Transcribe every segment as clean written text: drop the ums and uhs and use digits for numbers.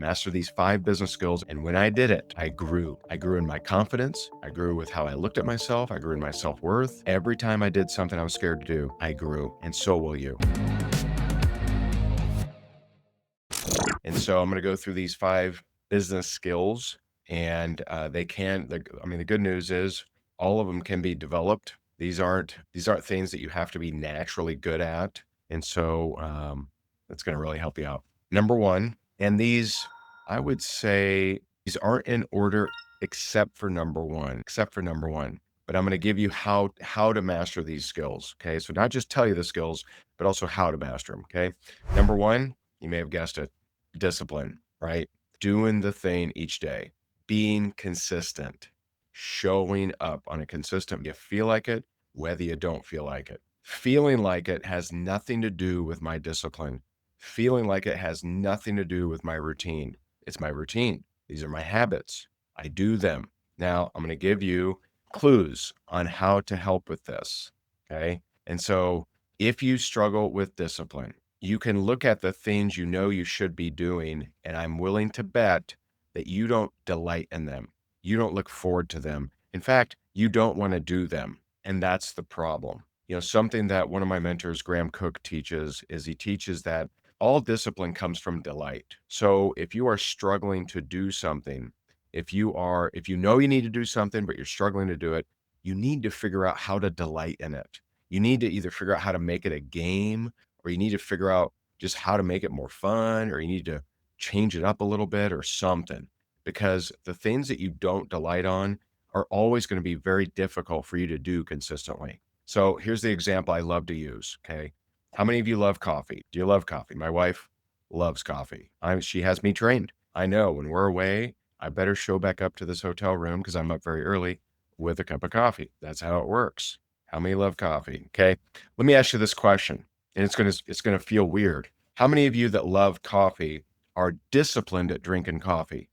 master these 5 business skills. And when I did it, I grew. I grew in my confidence. I grew with how I looked at myself. I grew in my self-worth. Every time I did something I was scared to do, I grew. And so will you. And so I'm going to go through these 5 business skills, and they can, the good news is all of them can be developed. These aren't things that you have to be naturally good at. And so that's going to really help you out. Number one, and these, I would say these aren't in order except for number one, but I'm going to give you how to master these skills. Okay. So not just tell you the skills, but also how to master them. Okay. Number one, you may have guessed it, discipline, right? Doing the thing each day, being consistent, showing up on a consistent, you feel like it, whether you don't feel like it. Feeling like it has nothing to do with my discipline. Feeling like it has nothing to do with my routine. It's my routine. These are my habits. I do them. Now I'm going to give you clues on how to help with this. Okay. And so if you struggle with discipline, you can look at the things you know you should be doing, and I'm willing to bet that you don't delight in them. You don't look forward to them. In fact, you don't want to do them. And that's the problem. Something that one of my mentors, Graham Cook, teaches is he teaches that all discipline comes from delight. So if you are struggling to do something, if you know you need to do something, but you're struggling to do it, you need to figure out how to delight in it. You need to either figure out how to make it a game, or you need to figure out just how to make it more fun, or you need to change it up a little bit or something, because the things that you don't delight on are always going to be very difficult for you to do consistently. So here's the example I love to use. Okay. How many of you love coffee? Do you love coffee? My wife loves coffee. She has me trained. I know when we're away, I better show back up to this hotel room because I'm up very early with a cup of coffee. That's how it works. How many love coffee? Okay. Let me ask you this question, and it's gonna feel weird. How many of you that love coffee are disciplined at drinking coffee?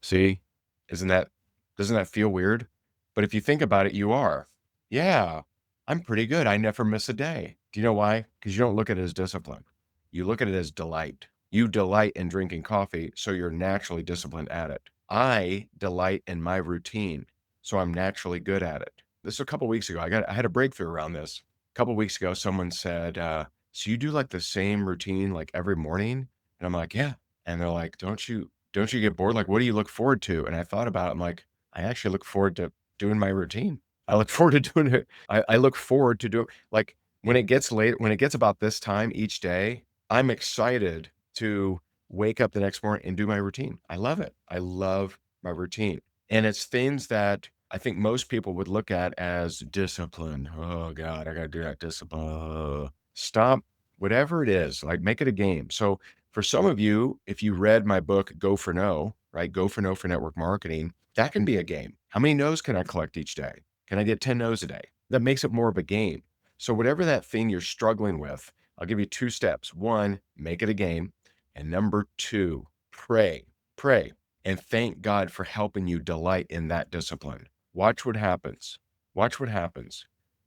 See, isn't that doesn't that feel weird? But if you think about it, you are. Yeah, I'm pretty good. I never miss a day. Do you know why? Because you don't look at it as discipline. You look at it as delight. You delight in drinking coffee, so you're naturally disciplined at it. I delight in my routine, so I'm naturally good at it. This is a couple weeks ago. I had a breakthrough around this. A couple weeks ago, someone said, "So you do like the same routine like every morning?" And I'm like, "Yeah." And they're like, "Don't you get bored? Like, what do you look forward to?" And I thought about it. I'm like, I actually look forward to doing my routine. I look forward to doing it. I look forward to do like when it gets about this time each day, I'm excited to wake up the next morning and do my routine. I love it. I love my routine. And it's things that I think most people would look at as discipline. Oh God, I gotta do that discipline. Stop, whatever it is, like make it a game. So for some of you, if you read my book, Go for No, right? Go for No for network marketing, that can be a game. How many no's can I collect each day? Can I get 10 no's a day? That makes it more of a game. So whatever that thing you're struggling with, I'll give you 2 steps. 1, make it a game. And number 2, pray. Pray and thank God for helping you delight in that discipline. Watch what happens. Watch what happens.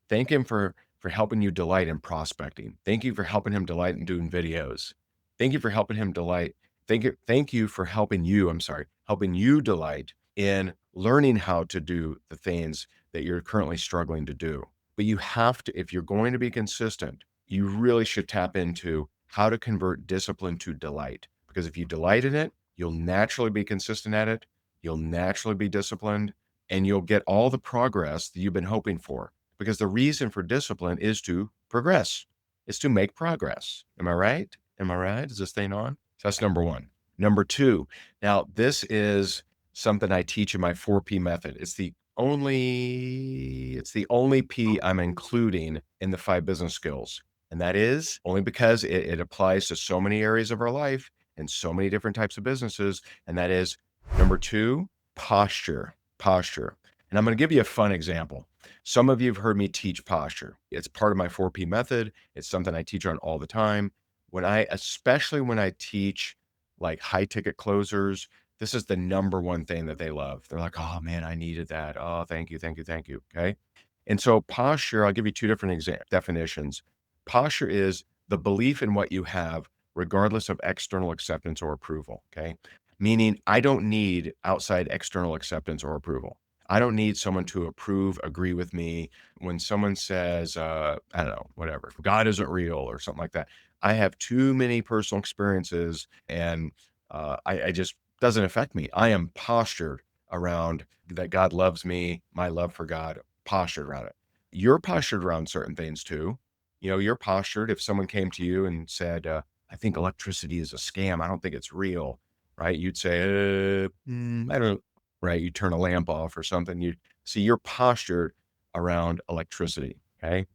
Thank him for helping you delight in prospecting. Thank you for helping him delight in doing videos. Thank you for helping him delight. Thank you for helping you delight in learning how to do the things that you're currently struggling to do. But you have to, if you're going to be consistent, you really should tap into how to convert discipline to delight. Because if you delight in it, you'll naturally be consistent at it. You'll naturally be disciplined, and you'll get all the progress that you've been hoping for. Because the reason for discipline is to progress. It's to make progress. Am I right? Am I right? Is this thing on? So that's number 1. Number 2. Now, this is something I teach in my 4P method. It's the only P I'm including in the 5 business skills. And that is only because it applies to so many areas of our life and so many different types of businesses. And that is number 2, posture. Posture. And I'm going to give you a fun example. Some of you have heard me teach posture. It's part of my 4P method. It's something I teach on all the time. Especially when I teach like high ticket closers, this is the number one thing that they love. They're like, "Oh man, I needed that. Oh, thank you, thank you, thank you." Okay. And so posture, I'll give you 2 different definitions. Posture is the belief in what you have regardless of external acceptance or approval. Okay. Meaning I don't need outside external acceptance or approval. I don't need someone to approve, agree with me. When someone says, I don't know, whatever, God isn't real or something like that. I have too many personal experiences and I just doesn't affect me. I am postured around that God loves me, my love for God, postured around it. You're postured around certain things too. You're postured if someone came to you and said, I think electricity is a scam. I don't think it's real, right? You'd say, I don't, right? You turn a lamp off or something. You see, you're postured around electricity. Okay.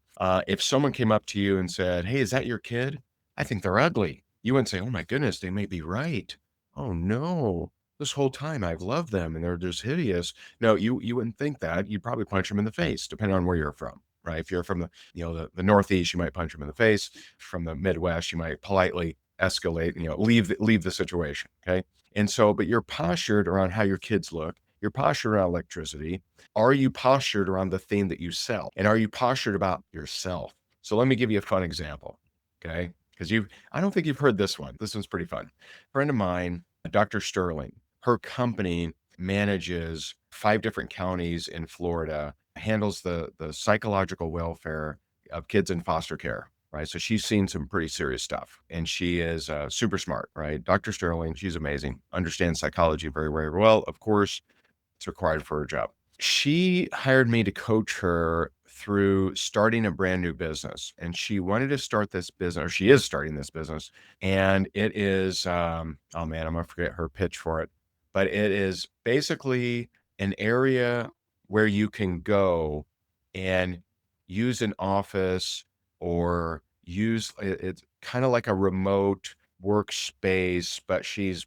If someone came up to you and said, hey, is that your kid? I think they're ugly. You wouldn't say, oh my goodness, they may be right. Oh no, this whole time I've loved them and they're just hideous. No, you wouldn't think that. You'd probably punch them in the face, depending on where you're from, right? If you're from the Northeast, you might punch them in the face. From the Midwest, you might politely escalate, leave the situation. Okay. And so, but you're postured around how your kids look. You're postured around electricity. Are you postured around the thing that you sell? And are you postured about yourself? So let me give you a fun example. Okay. Because I don't think you've heard this one. This one's pretty fun. A friend of mine, Dr. Sterling, her company manages 5 different counties in Florida, handles the psychological welfare of kids in foster care, right? So she's seen some pretty serious stuff and she is super smart, right? Dr. Sterling, she's amazing, understands psychology very, very well. Of course, it's required for her job. She hired me to coach her through starting a brand new business. And she wanted to start this business, or she is starting this business. And it is, oh man, I'm going to forget her pitch for it. But it is basically an area where you can go and use an office or it's kind of like a remote workspace, but she's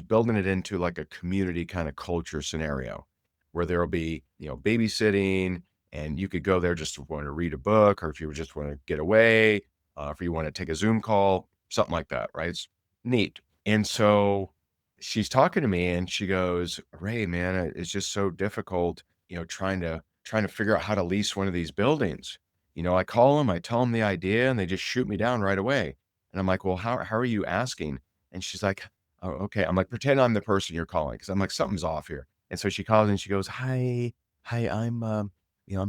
building it into like a community kind of culture scenario where there'll be, babysitting and you could go there just to want to read a book or if you just want to get away, if you want to take a Zoom call, something like that, right? It's neat. And so she's talking to me and she goes, Ray, man, it's just so difficult, trying to figure out how to lease one of these buildings. I call them, I tell them the idea and they just shoot me down right away. And I'm like, well, how are you asking? And she's like, oh, okay. I'm like, pretend I'm the person you're calling. Cause I'm like, something's off here. And so she calls and she goes, hi, I'm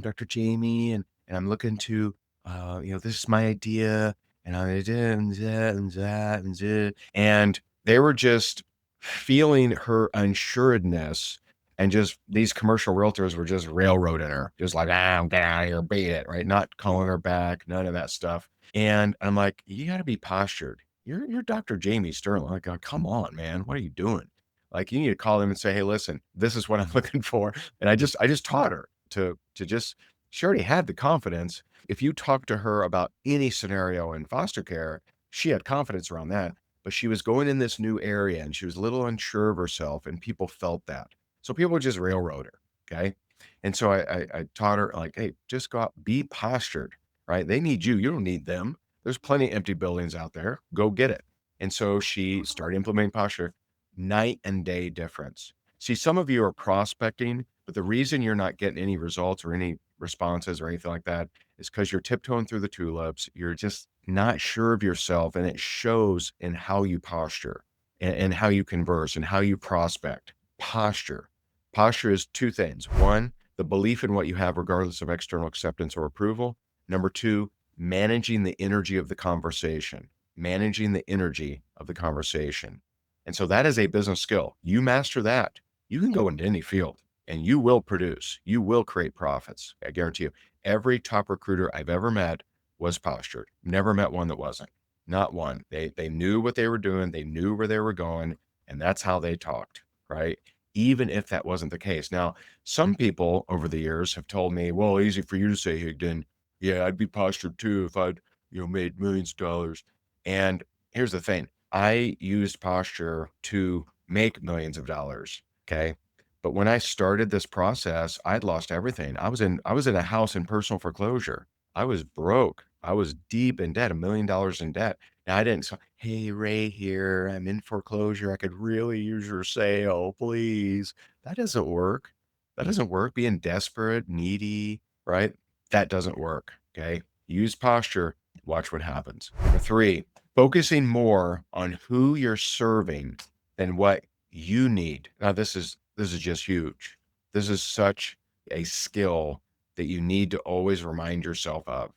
Dr. Jamie and I'm looking to, this is my idea and I did and that and that and that. And they were just feeling her unsuredness and just these commercial realtors were just railroading her, just like, get out of here, beat it, right? Not calling her back, none of that stuff. And I'm like, you got to be postured. You're Dr. Jamie Sterling. Like, oh, come on, man, what are you doing? Like, you need to call them and say, hey, listen, this is what I'm looking for. And I just taught her to just. She already had the confidence. If you talk to her about any scenario in foster care, she had confidence around that. But she was going in this new area and she was a little unsure of herself, and people felt that. So people would just railroad her. Okay. And so I taught her, like, hey, just go out, be postured, right? They need you. You don't need them. There's plenty of empty buildings out there. Go get it. And so she started implementing posture, night and day difference. See, some of you are prospecting, but the reason you're not getting any results or any responses or anything like that is because you're tiptoeing through the tulips. You're just not sure of yourself, and it shows in how you posture and how you converse and how you prospect. Posture. Posture is 2 things. One, the belief in what you have, regardless of external acceptance or approval. Number 2, managing the energy of the conversation, managing the energy of the conversation. And so that is a business skill. You master that, you can go into any field and you will produce, you will create profits. I guarantee you. Every top recruiter I've ever met was postured. Never met one that wasn't. Not one. They knew what they were doing, they knew where they were going, and that's how they talked, right? Even if that wasn't the case. Now, some people over the years have told me, well, easy for you to say, Higdon. Yeah, I'd be postured too if I'd, made millions of dollars. And here's the thing. I used posture to make millions of dollars. Okay. But when I started this process, I'd lost everything. I was in a house in personal foreclosure. I was broke. I was deep in debt, $1 million in debt. Now I didn't say, hey, Ray here, I'm in foreclosure. I could really use your sale, please. That doesn't work. That doesn't work. Being desperate, needy, right? That doesn't work. Okay. Use posture. Watch what happens. Number 3, Focusing more on who you're serving than what you need. Now, this is just huge. This is such a skill that you need to always remind yourself of,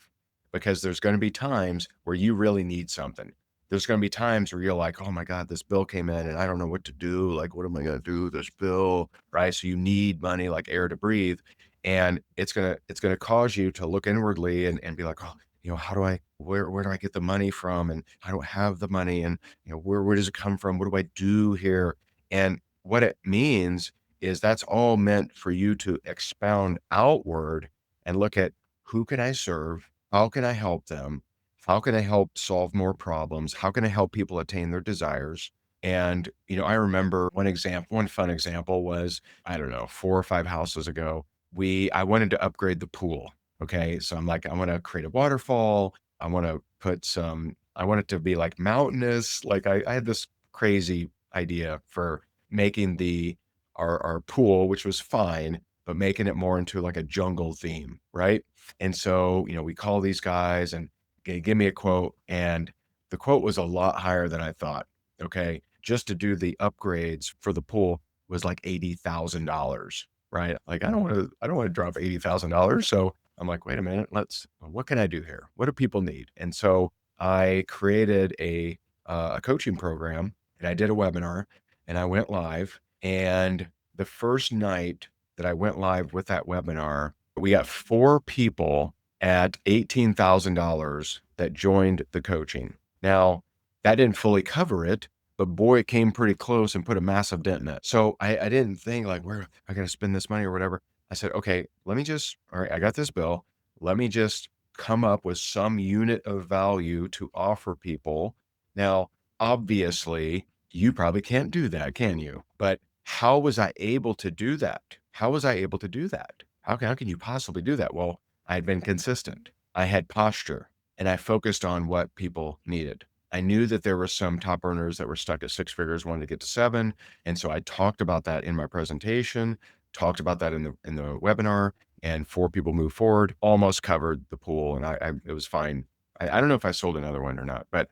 because there's going to be times where you really need something. There's going to be times where you're like, oh my God, this bill came in and I don't know what to do. Like, what am I going to do with this bill? Right. So you need money like air to breathe. And it's gonna cause you to look inwardly and be like, oh, how do I where do I get the money from? And I don't have the money. And where does it come from? What do I do here? And what it means is that's all meant for you to expound outward and look at, who can I serve? How can I help them? How can I help solve more problems? How can I help people attain their desires? And I remember one fun example was, I don't know, 4 or 5 houses ago, I wanted to upgrade the pool. Okay. So I'm like, I want to create a waterfall. I want it to be like mountainous. Like I had this crazy idea for making our pool, which was fine, but making it more into like a jungle theme. Right. And so, we call these guys and give me a quote. And the quote was a lot higher than I thought. Okay. Just to do the upgrades for the pool was like $80,000. Right? Like, I don't wanna drop $80,000. So I'm like, "Wait a minute, what can I do here? What do people need?" And so I created a coaching program, and I did a webinar, and I went live, and the first night that I went live with that webinar, we got 4 people at $18,000 that joined the coaching. Now, that didn't fully cover it, but boy, it came pretty close and put a massive dent in it. So I didn't think like, where am I going to spend this money or whatever. I said, okay, all right, I got this bill. Let me just come up with some unit of value to offer people. Now, obviously, you probably can't do that, can you? But how was I able to do that? How was I able to do that? How can you possibly do that? Well, I had been consistent. I had posture and I focused on what people needed. I knew that there were some top earners that were stuck at 6 figures, wanted to get to 7. And so I talked about that in my presentation, talked about that in the webinar, and 4 people moved forward, almost covered the pool. And it was fine. I don't know if I sold another one or not, but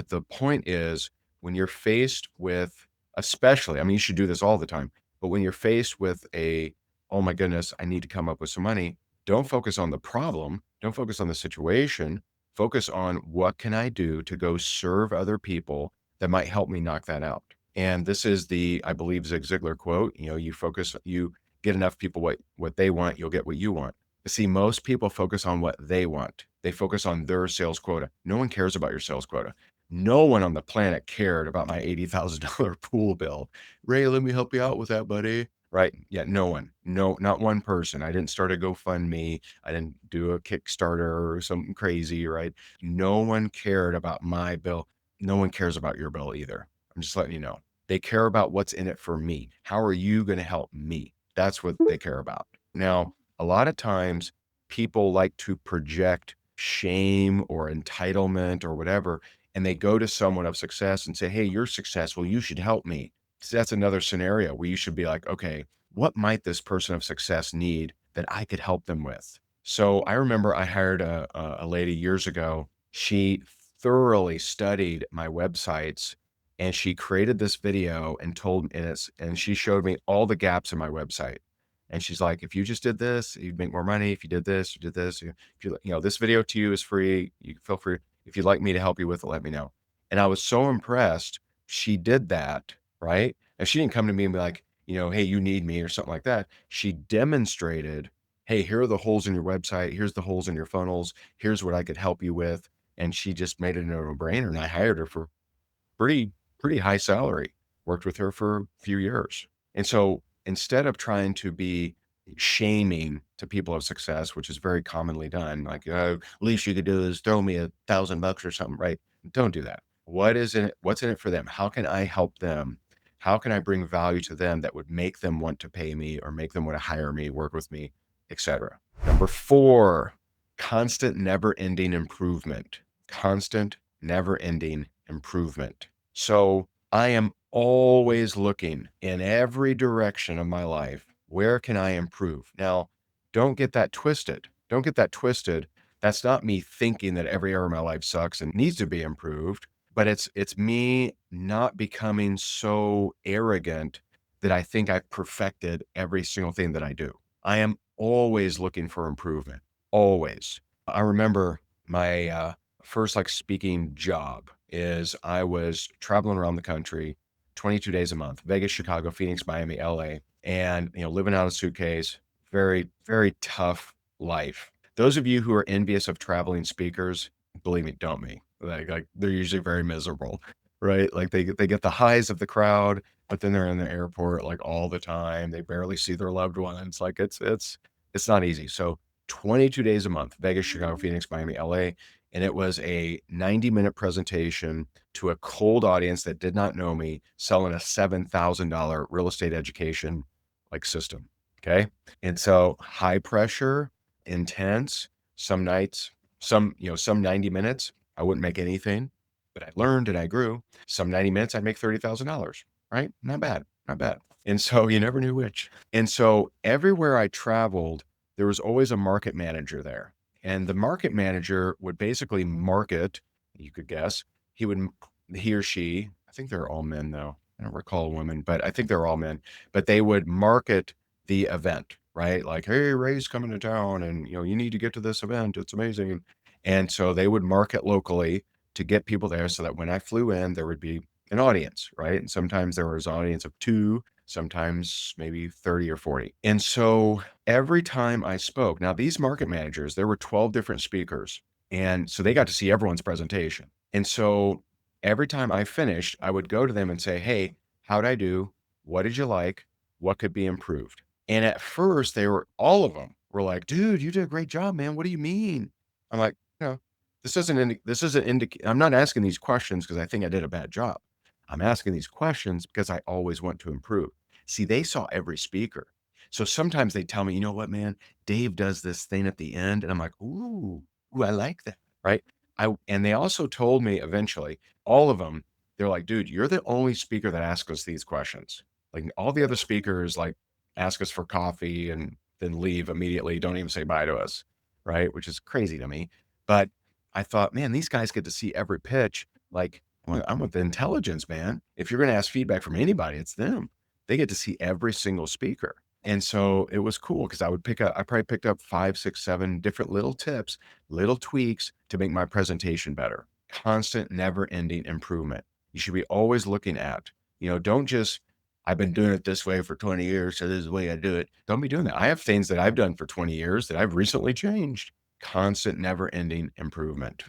the point is, when you're faced with, especially, I mean, you should do this all the time, but when you're faced with oh my goodness, I need to come up with some money, don't focus on the problem. Don't focus on the situation. Focus on, what can I do to go serve other people that might help me knock that out? And this is I believe, Zig Ziglar quote, you get enough people what they want, you'll get what you want. See, most people focus on what they want. They focus on their sales quota. No one cares about your sales quota. No one on the planet cared about my $80,000 pool bill. Ray, let me help you out with that, buddy. Right? Yeah, no one. No, not one person. I didn't start a GoFundMe. I didn't do a Kickstarter or something crazy, right? No one cared about my bill. No one cares about your bill either. I'm just letting you know. They care about what's in it for me. How are you going to help me? That's what they care about. Now, a lot of times people like to project shame or entitlement or whatever, and they go to someone of success and say, hey, you're successful. You should help me. So that's another scenario where you should be like, okay, what might this person of success need that I could help them with? So I remember I hired a lady years ago. She thoroughly studied my websites, and she created this video and and she showed me all the gaps in my website. And she's like, if you just did this, you'd make more money. If you did this, you did this. If this video to you is free. You feel free. If you'd like me to help you with it, let me know. And I was so impressed. She did that, right? And she didn't come to me and be like, hey, you need me or something like that. She demonstrated, hey, here are the holes in your website. Here's the holes in your funnels. Here's what I could help you with. And she just made it a no-brainer. And I hired her for pretty pretty high salary, worked with her for a few years. And so instead of trying to be shaming to people of success, which is very commonly done, like, least you could do is throw me $1,000 or something, right? Don't do that. What's in it for them? How can I help them? How can I bring value to them that would make them want to pay me or make them want to hire me, work with me, etc. Number 4, constant never-ending improvement. Constant never-ending improvement. So I am always looking in every direction of my life. Where can I improve? Now, don't get that twisted. Don't get that twisted. That's not me thinking that every area of my life sucks and needs to be improved. but it's me not becoming so arrogant that I think I've perfected every single thing that I do. I am always looking for improvement, always. I remember my, first, like, speaking job is I was traveling around the country 22 days a month, Vegas, Chicago, Phoenix, Miami, LA, and, living out of a suitcase, very, very tough life. Those of you who are envious of traveling speakers, believe me, don't me. Like they're usually very miserable, right? Like they get the highs of the crowd, but then they're in the airport like all the time. They barely see their loved ones. Like it's not easy. So 22 days a month, Vegas, Chicago, Phoenix, Miami, LA. And it was a 90-minute presentation to a cold audience that did not know me, selling a $7,000 real estate education like system. Okay. And so high pressure, intense, some nights, some 90 minutes, I wouldn't make anything, but I learned and I grew. Some 90 minutes, I'd make $30,000, right? Not bad, not bad. And so you never knew which. And so everywhere I traveled, there was always a market manager there. And the market manager would basically market, you could guess, he would, he or she, I think they're all men though. I don't recall women, but I think they're all men, but they would market the event, right? Like, hey, Ray's coming to town and you need to get to this event. It's amazing. And so they would market locally to get people there so that when I flew in, there would be an audience, right? And sometimes there was an audience of two, sometimes maybe 30 or 40. And so every time I spoke, now these market managers, there were 12 different speakers. And so they got to see everyone's presentation. And so every time I finished, I would go to them and say, hey, how'd I do? What did you like? What could be improved? And at first, all of them were like, dude, you did a great job, man. What do you mean? I'm like, no, this isn't indicate. I'm not asking these questions because I think I did a bad job. I'm asking these questions because I always want to improve. See, they saw every speaker. So sometimes they tell me, you know what, man, Dave does this thing at the end. And I'm like, ooh, I like that. Right. And they also told me eventually, all of them, they're like, dude, you're the only speaker that asks us these questions. Like all the other speakers, like ask us for coffee and then leave immediately, don't even say bye to us, right? Which is crazy to me. But I thought, man, these guys get to see every pitch. Like, well, I'm with the intelligence, man. If you're going to ask feedback from anybody, it's them. They get to see every single speaker. And so it was cool because I probably picked up 5, 6, 7 different little tips, little tweaks to make my presentation better. Constant, never ending improvement. You should be always looking at, don't just, I've been doing it this way for 20 years, so this is the way I do it. Don't be doing that. I have things that I've done for 20 years that I've recently changed. Constant, never ending improvement.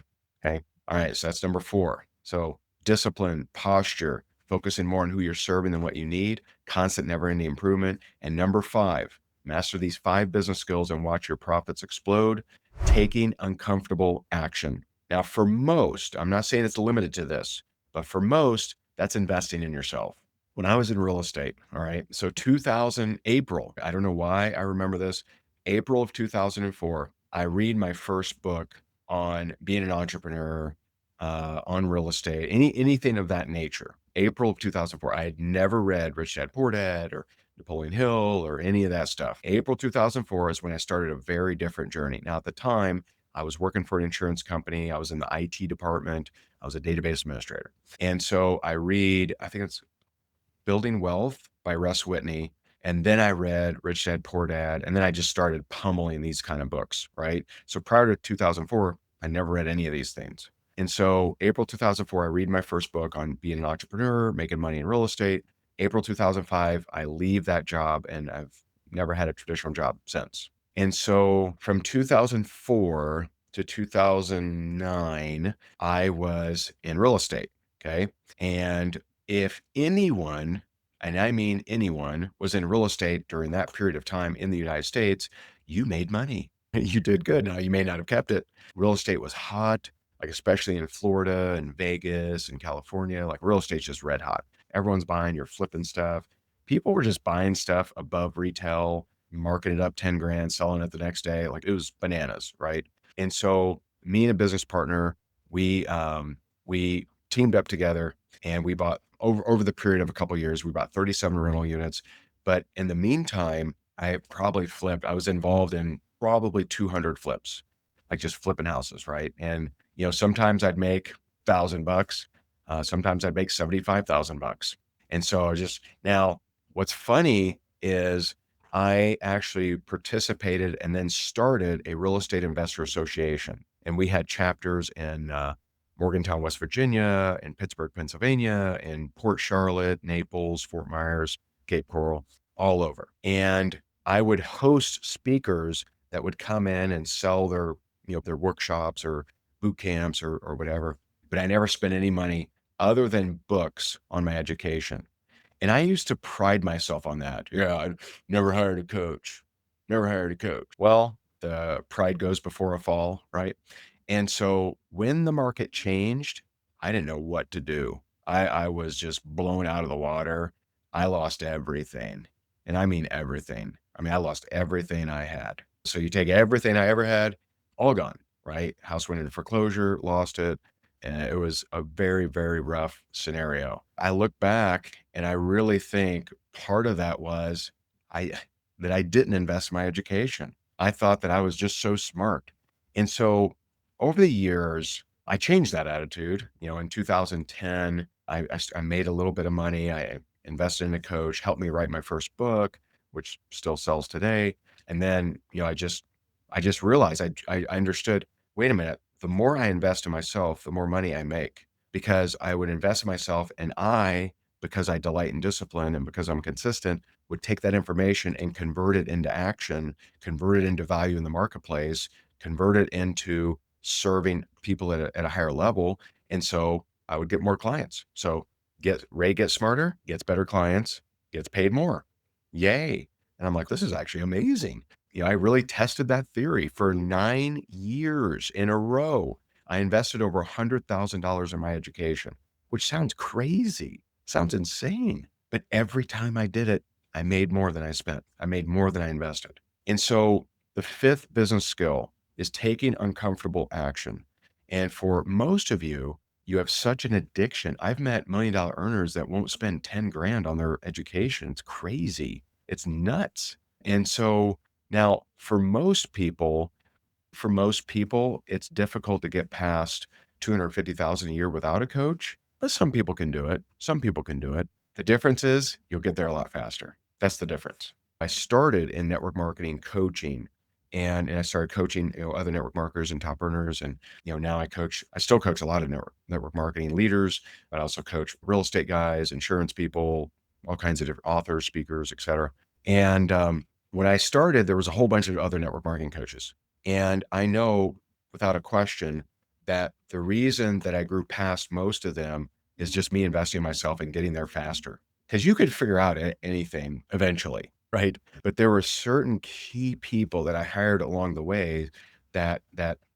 Okay. All right. So that's number 4. So discipline, posture, focusing more on who you're serving than what you need, constant, never ending improvement. And number 5, master these 5 business skills and watch your profits explode, taking uncomfortable action. Now, for most, I'm not saying it's limited to this, but for most, that's investing in yourself. When I was in real estate, all right, so 2000, April, I don't know why I remember this, April of 2004, I read my first book on being an entrepreneur, on real estate, anything of that nature. April of 2004. I had never read Rich Dad Poor Dad or Napoleon Hill or any of that stuff. April 2004 is when I started a very different journey. Now, at the time, I was working for an insurance company. I was in the IT department. I was a database administrator. And so I read, I think it's Building Wealth by Russ Whitney. And then I read Rich Dad Poor Dad. And then I just started pummeling these kind of books, right? So prior to 2004, I never read any of these things. And so April 2004, I read my first book on being an entrepreneur, making money in real estate. April 2005, I leave that job and I've never had a traditional job since. And so from 2004 to 2009, I was in real estate. Okay. And if anyone, and I mean anyone, was in real estate during that period of time in the United States, you made money. You did good. Now, you may not have kept it. Real estate was hot, like especially in Florida and Vegas and California. Like real estate's just red hot. Everyone's buying, you're flipping stuff. People were just buying stuff above retail, marking it up 10 grand, selling it the next day. Like it was bananas, right? And so me and a business partner, we teamed up together and we bought over the period of a couple of years, we bought 37 rental units. But in the meantime, I was involved in probably 200 flips, like just flipping houses, right? And, sometimes I'd make $1,000. Sometimes I'd make 75,000 bucks. And so I just now what's funny is I actually participated and then started a real estate investor association. And we had chapters in Morgantown, West Virginia, in Pittsburgh, Pennsylvania, in Port Charlotte, Naples, Fort Myers, Cape Coral, all over. And I would host speakers that would come in and sell their workshops or boot camps or whatever. But I never spent any money other than books on my education. And I used to pride myself on that. Yeah, I never hired a coach. Never hired a coach. Well, the pride goes before a fall, right? And so when the market changed, I didn't know what to do. I was just blown out of the water. I lost everything. And I mean everything. I mean, I lost everything I had. So you take everything I ever had, all gone, right? House went into foreclosure, lost it. And it was a very, very rough scenario. I look back and I really think part of that was I that I didn't invest in my education. I thought that I was just so smart. And so over the years, I changed that attitude. In 2010, I made a little bit of money. I invested in a coach, helped me write my first book, which still sells today. And then, I just realized I understood, wait a minute, the more I invest in myself, the more money I make because I would invest in myself and because I delight in discipline and because I'm consistent, would take that information and convert it into action, convert it into value in the marketplace, convert it into serving people at a higher level. And so I would get more clients. So Ray gets smarter, gets better clients, gets paid more. Yay. And I'm like, this is actually amazing. I really tested that theory for 9 years in a row. I invested over $100,000 in my education, which sounds crazy, sounds insane. But every time I did it, I made more than I spent. I made more than I invested. And so the fifth business skill is taking uncomfortable action. And for most of you, you have such an addiction. I've met $1 million earners that won't spend 10 grand on their education. It's crazy. It's nuts. And so now for most people, it's difficult to get past 250,000 a year without a coach, but some people can do it. Some people can do it. The difference is you'll get there a lot faster. That's the difference. I started in network marketing coaching and I started coaching, other network marketers and top earners. And, now I still coach a lot of network marketing leaders, but I also coach real estate guys, insurance people, all kinds of different authors, speakers, et cetera. And when I started, there was a whole bunch of other network marketing coaches. And I know without a question that the reason that I grew past most of them is just me investing in myself and getting there faster. Because you could figure out anything eventually, right? But there were certain key people that I hired along the way that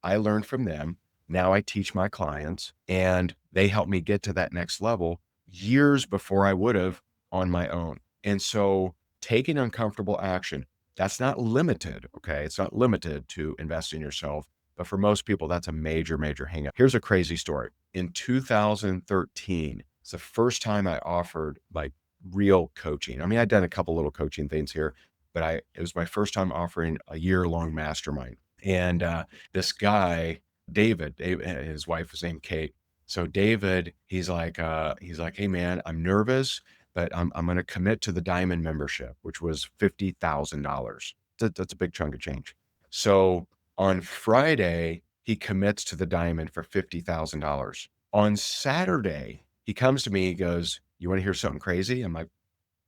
I learned from them. Now I teach my clients and they help me get to that next level years before I would have on my own. And so taking uncomfortable action, that's not limited, okay? It's not limited to invest in yourself, but for most people, that's a major, major hang up. Here's a crazy story. In 2013, it's the first time I offered like real coaching. I mean, I'd done a couple little coaching things here, but it was my first time offering a year-long mastermind. And this guy, David, his wife was named Kate. So David, he's like, hey man, I'm nervous, but I'm going to commit to the diamond membership, which was $50,000. That's a big chunk of change. So on Friday, he commits to the diamond for $50,000. On Saturday, he comes to me, he goes, you want to hear something crazy? I'm like,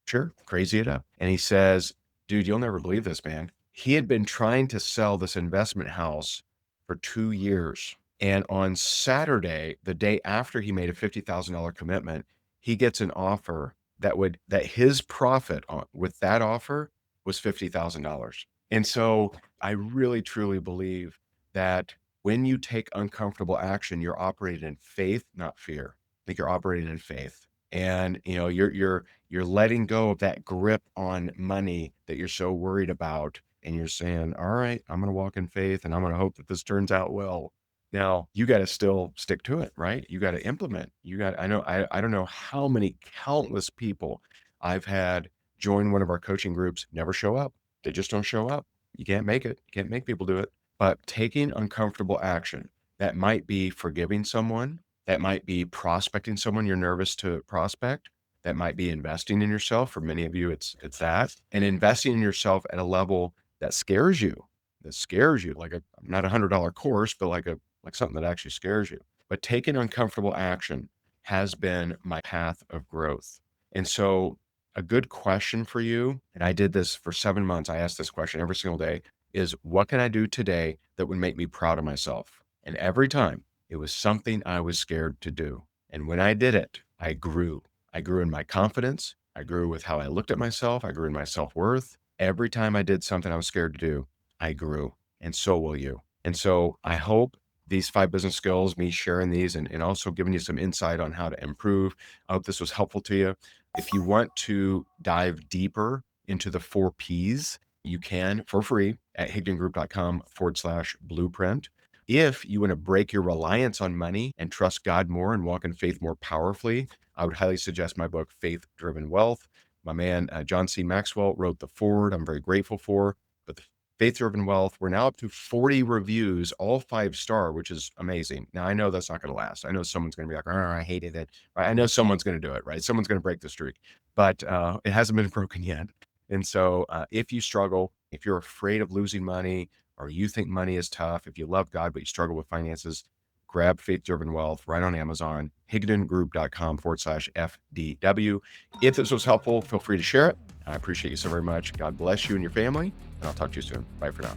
sure, crazy it up. And he says, dude, you'll never believe this, man. He had been trying to sell this investment house for 2 years. And on Saturday, the day after he made a $50,000 commitment, he gets an offer that his profit with that offer was $50,000. And so I really truly believe that when you take uncomfortable action, you're operating in faith, not fear. I think you're operating in faith. And you're letting go of that grip on money that you're so worried about. And you're saying, all right, I'm going to walk in faith and I'm going to hope that this turns out well. Now you got to still stick to it, right? You got to implement. I don't know how many countless people I've had join one of our coaching groups, never show up. They just don't show up. You can't make it. You can't make people do it. But taking uncomfortable action, that might be forgiving someone, That might be prospecting someone you're nervous to prospect. That might be investing in yourself. For many of you, it's that. And investing in yourself at a level that scares you, like not $100 course, but like something that actually scares you. But taking uncomfortable action has been my path of growth. And so a good question for you, and I did this for 7 months. I asked this question every single day is what can I do today that would make me proud of myself? And every time it was something I was scared to do. And when I did it, I grew. I grew in my confidence. I grew with how I looked at myself. I grew in my self-worth. Every time I did something I was scared to do, I grew. And so will you. And so I hope these 5 business skills, me sharing these and also giving you some insight on how to improve. I hope this was helpful to you. If you want to dive deeper into the 4 Ps, you can for free at higdongroup.com/blueprint. If you want to break your reliance on money and trust God more and walk in faith more powerfully, I would highly suggest my book, Faith Driven Wealth. My man, John C. Maxwell, wrote the foreword. I'm very grateful for. But the Faith Driven Wealth, we're now up to 40 reviews, all 5-star, which is amazing. Now, I know that's not going to last. I know someone's going to be like, oh, I hated it. Right? I know someone's going to do it, right? Someone's going to break the streak, but it hasn't been broken yet. And so if you struggle, if you're afraid of losing money, or you think money is tough, if you love God, but you struggle with finances, grab Faith Driven Wealth right on Amazon, higdongroup.com/FDW. If this was helpful, feel free to share it. I appreciate you so very much. God bless you and your family, and I'll talk to you soon. Bye for now.